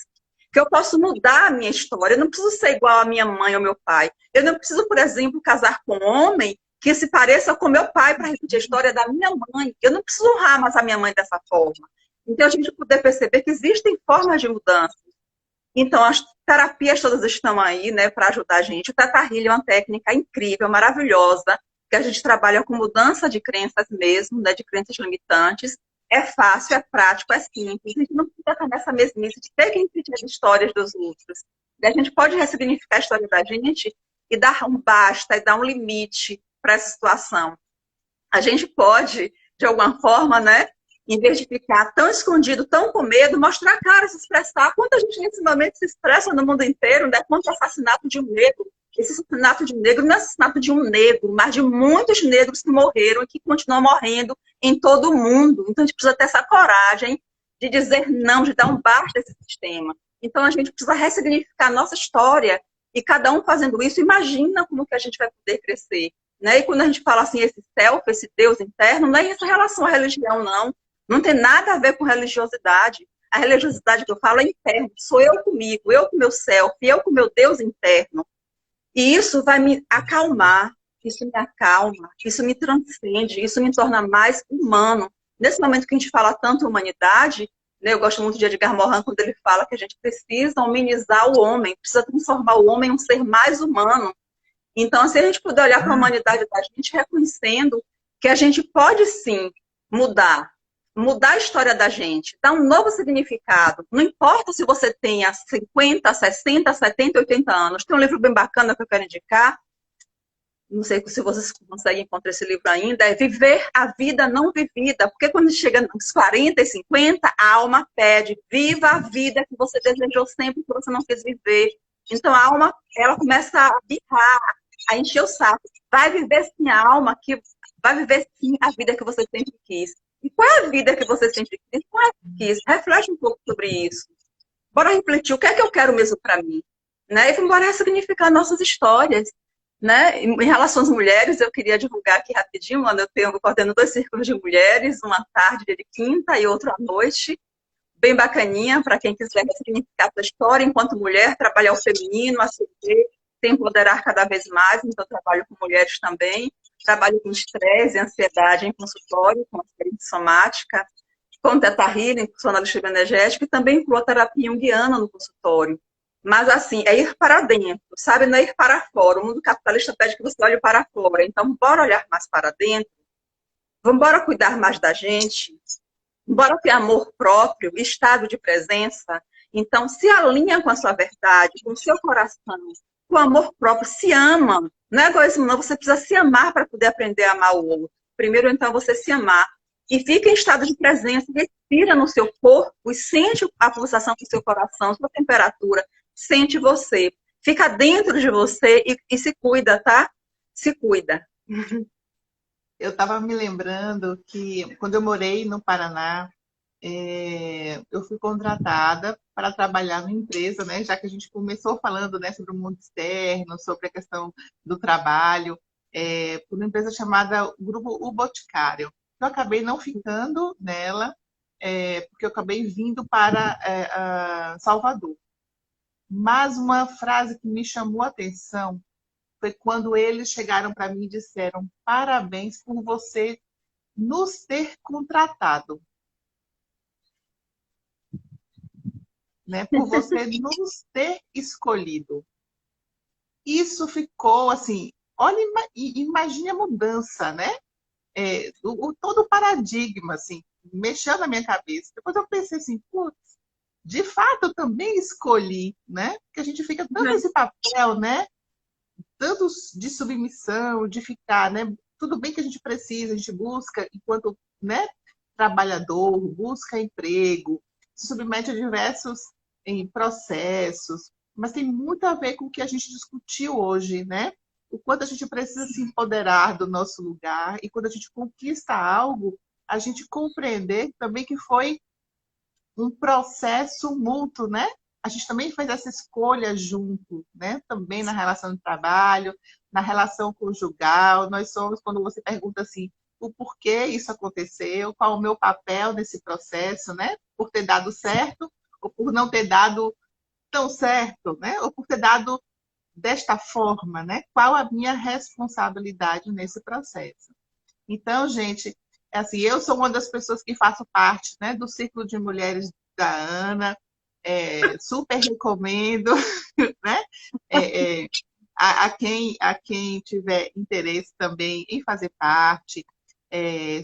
S3: que eu posso mudar a minha história. Eu não preciso ser igual à minha mãe ou meu pai. Eu não preciso, por exemplo, casar com um homem que se pareça com meu pai para repetir a história da minha mãe. Eu não preciso honrar mais a minha mãe dessa forma. Então, a gente poder perceber que existem formas de mudança. Então, as terapias todas estão aí, né, para ajudar a gente. O Theta Healing é uma técnica incrível, maravilhosa, que a gente trabalha com mudança de crenças mesmo, né, de crenças limitantes. É fácil, é prático, é simples. A gente não precisa estar nessa mesmice de ter que repetir as histórias dos outros. A gente pode ressignificar a história da gente e dar um basta, e dar um limite para essa situação. A gente pode, de alguma forma, né, em vez de ficar tão escondido, tão com medo, mostrar a cara, se expressar. Quanta gente nesse momento se expressa no mundo inteiro, né? Quanto assassinato de um negro. Esse assassinato de um negro não é assassinato de um negro, mas de muitos negros que morreram e que continuam morrendo em todo o mundo. Então, a gente precisa ter essa coragem de dizer não, de dar um basta desse sistema. Então, a gente precisa ressignificar a nossa história e cada um fazendo isso, imagina como que a gente vai poder crescer. Né? E quando a gente fala assim, esse self, esse Deus interno, não é essa relação à religião, não. Não tem nada a ver com religiosidade. A religiosidade que eu falo é interna. Sou eu comigo, eu com meu self, eu com meu Deus interno. E isso vai me acalmar, isso me acalma, isso me transcende, isso me torna mais humano. Nesse momento que a gente fala tanto humanidade, né, eu gosto muito de Edgar Morin quando ele fala que a gente precisa humanizar o homem, precisa transformar o homem em um ser mais humano. Então, se a gente puder olhar para a humanidade da gente, reconhecendo que a gente pode sim mudar a história da gente, dar um novo significado. Não importa se você tenha 50, 60, 70, 80 anos. Tem um livro bem bacana que eu quero indicar. Não sei se vocês conseguem encontrar esse livro ainda. É Viver a Vida Não Vivida. Porque quando chega nos 40 e 50, a alma pede, viva a vida que você desejou sempre, que você não quis viver. Então a alma, ela começa a birrar, a encher o saco. Vai viver sim a alma, que vai viver sim a vida que você sempre quis. E qual é a vida que você sempre quis? Reflete um pouco sobre isso. Bora refletir o que é que eu quero mesmo para mim. Né? E vamos embora ressignificar nossas histórias. Né? Em relação às mulheres, eu queria divulgar aqui rapidinho, mano, eu coordeno 2 círculos de mulheres, uma tarde de quinta e outra à noite. Bem bacaninha para quem quiser ressignificar sua história enquanto mulher, trabalhar o feminino, a se empoderar cada vez mais. Então, eu trabalho com mulheres também. Trabalho com estresse e ansiedade em consultório, com experiência somática, com Theta Healing, com sonoridade energética e também com a terapia junguiana no consultório. Mas, assim, é ir para dentro, sabe? Não é ir para fora. O mundo capitalista pede que você olhe para fora. Então, bora olhar mais para dentro. Vamos embora cuidar mais da gente. Bora ter amor próprio, estado de presença. Então, se alinha com a sua verdade, com o seu coração, com o amor próprio, se ama. Não é egoísmo, não. Você precisa se amar para poder aprender a amar o outro. Primeiro, então, você se amar. E fica em estado de presença, respira no seu corpo e sente a pulsação do seu coração, sua temperatura. Sente você. Fica dentro de você e se cuida, tá? Se cuida.
S1: Eu estava me lembrando que quando eu morei no Paraná, eu fui contratada para trabalhar numa empresa, né? Já que a gente começou falando, né, sobre o mundo externo, sobre a questão do trabalho. por uma empresa chamada Grupo O Boticário. Eu acabei não ficando nela, porque eu acabei vindo para Salvador. Mas uma frase que me chamou a atenção foi quando eles chegaram para mim e disseram: parabéns por você nos ter contratado, né? Por você nos ter escolhido. Isso ficou assim, olha, imagine a mudança, né? Todo o paradigma, assim, mexeu na minha cabeça. Depois eu pensei assim, putz, de fato eu também escolhi, né? Porque a gente fica tanto nesse papel, né? Tanto de submissão, de ficar, né? Tudo bem que a gente precisa, a gente busca, enquanto, né, trabalhador, busca emprego, se submete a diversos processos, mas tem muito a ver com o que a gente discutiu hoje, né? O quanto a gente precisa se empoderar do nosso lugar e quando a gente conquista algo, a gente compreender também que foi um processo mútuo, né? A gente também fez essa escolha junto, né? Também na relação de trabalho, na relação conjugal. Nós somos, quando você pergunta assim, o porquê isso aconteceu, qual o meu papel nesse processo, né? Por ter dado certo ou por não ter dado tão certo, né? Ou por ter dado desta forma, né? Qual a minha responsabilidade nesse processo? Então, gente, assim, eu sou uma das pessoas que faço parte, né, do Círculo de Mulheres da Ana, super recomendo, né? A quem tiver interesse também em fazer parte,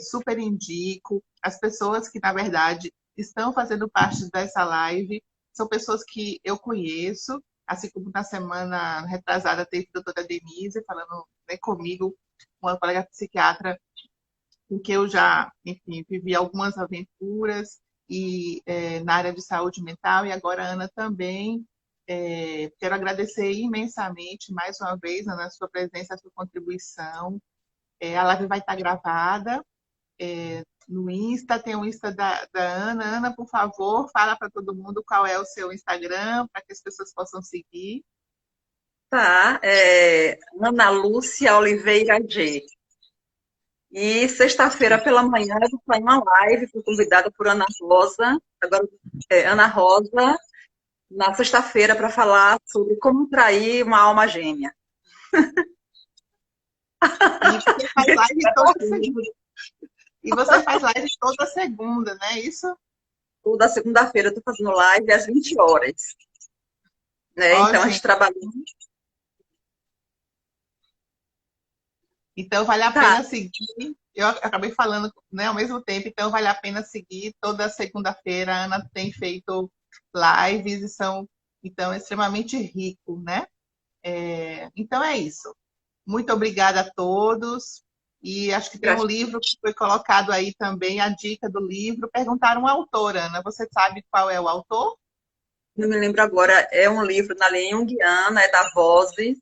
S1: super indico. As pessoas que, na verdade, estão fazendo parte dessa live são pessoas que eu conheço, assim como na semana retrasada teve a doutora Denise falando, né, comigo, uma colega psiquiatra com que eu já, enfim, vivi algumas aventuras e na área de saúde mental, e agora a Ana também. Quero agradecer imensamente, mais uma vez, Ana, a sua presença, a sua contribuição. A live vai estar gravada no Insta, tem o Insta da Ana. Ana, por favor, fala para todo mundo qual é o seu Instagram, para que as pessoas possam seguir.
S3: Tá, Ana Lúcia Oliveira G. E sexta-feira pela manhã eu vou fazer uma live, fui convidada por Ana Rosa, agora Ana Rosa, na sexta-feira para falar sobre como trair uma alma gêmea.
S1: E você faz live toda segunda. E você faz live toda segunda, né? Isso?
S3: Toda segunda-feira eu estou fazendo live às 20 horas. Né? Então a gente trabalha.
S1: Então vale a pena seguir. Eu acabei falando, né, ao mesmo tempo, então vale a pena seguir. Toda segunda-feira a Ana tem feito lives e são, então, extremamente rico, né? Então é isso. Muito obrigada a todos. E acho que tem um livro que foi colocado aí também, a dica do livro. Perguntaram o autor, Ana. Você sabe qual é o autor?
S3: Não me lembro agora. É um livro na linha junguiana, é da Vozes,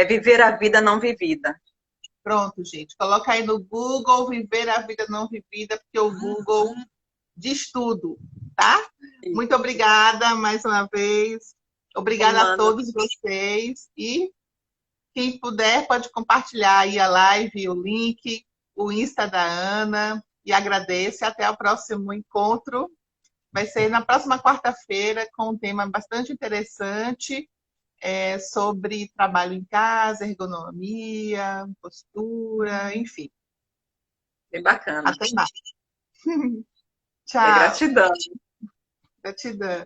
S3: Viver a Vida Não Vivida.
S1: Pronto, gente. Coloca aí no Google Viver a Vida Não Vivida, porque o Google diz tudo, tá? Muito obrigada mais uma vez. Obrigada a todos vocês. E quem puder pode compartilhar aí a live, o link, o Insta da Ana. E agradeço. Até o próximo encontro. Vai ser na próxima quarta-feira com um tema bastante interessante. Sobre trabalho em casa, ergonomia, postura, enfim.
S3: Bem bacana.
S1: Até mais. Tchau.
S3: Gratidão.
S1: Gratidão.